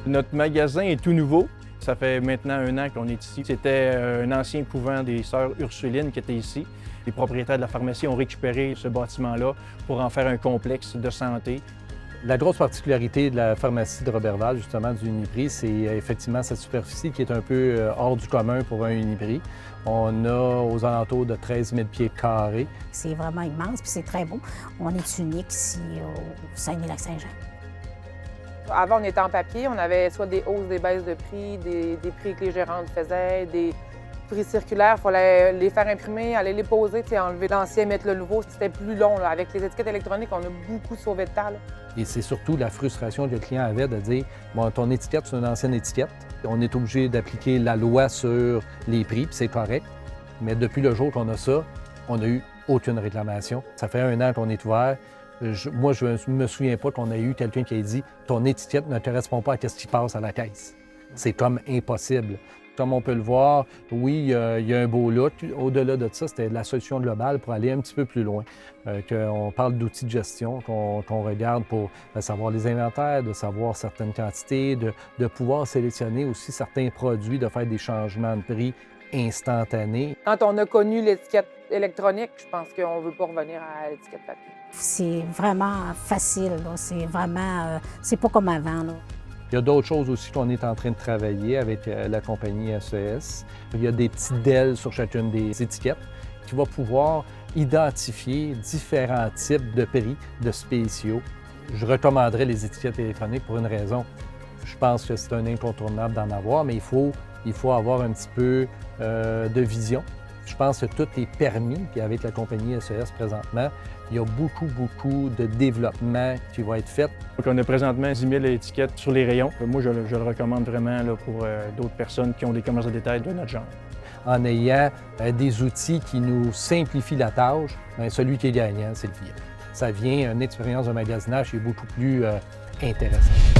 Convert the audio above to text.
Notre magasin est tout nouveau. Ça fait maintenant 1 an qu'on est ici. C'était un ancien couvent des Sœurs Ursulines qui était ici. Les propriétaires de la pharmacie ont récupéré ce bâtiment-là pour en faire un complexe de santé. La grosse particularité de la pharmacie de Roberval, justement, du Uniprix, c'est effectivement cette superficie qui est un peu hors du commun pour un Uniprix. On a aux alentours de 13 000 pieds carrés. C'est vraiment immense, puis c'est très beau. On est unique ici au Saguenay-Lac-Saint-Jean. Avant, on était en papier, on avait soit des hausses, des baisses de prix, des prix que les gérants faisaient, des prix circulaires, il fallait les faire imprimer, aller les poser, enlever l'ancien, mettre le nouveau. C'était plus long. Là. Avec les étiquettes électroniques, on a beaucoup sauvé de temps. Là. Et c'est surtout la frustration que le client avait de dire « Bon, ton étiquette, c'est une ancienne étiquette. On est obligé d'appliquer la loi sur les prix, puis c'est correct. Mais depuis le jour qu'on a ça, on n'a eu aucune réclamation. Ça fait 1 an qu'on est ouvert. Moi, je ne me souviens pas qu'on ait eu quelqu'un qui ait dit « Ton étiquette ne correspond pas à ce qui passe à la caisse. » C'est comme impossible. Comme on peut le voir, oui, il y a un beau look. Au-delà de ça, c'était la solution globale pour aller un petit peu plus loin. On parle d'outils de gestion qu'on regarde pour savoir les inventaires, de savoir certaines quantités, de pouvoir sélectionner aussi certains produits, de faire des changements de prix instantanés. Quand on a connu l'étiquette électronique, je pense qu'on ne veut pas revenir à l'étiquette papier. C'est vraiment facile. C'est vraiment... c'est pas comme avant. Là. Il y a d'autres choses aussi qu'on est en train de travailler avec la compagnie SES. Il y a des petites DEL sur chacune des étiquettes qui vont pouvoir identifier différents types de prix de spéciaux. Je recommanderais les étiquettes électroniques pour une raison. Je pense que c'est un incontournable d'en avoir, mais il faut avoir un petit peu de vision. Je pense que tout est permis, puis avec la compagnie SES présentement, il y a beaucoup de développement qui va être fait. Donc, on a présentement 10 000 étiquettes sur les rayons. Moi, je le recommande vraiment là, pour d'autres personnes qui ont des commerces de détail de notre genre. En ayant des outils qui nous simplifient la tâche, bien, celui qui est gagnant, c'est le client. Ça vient une expérience de magasinage qui est beaucoup plus intéressante.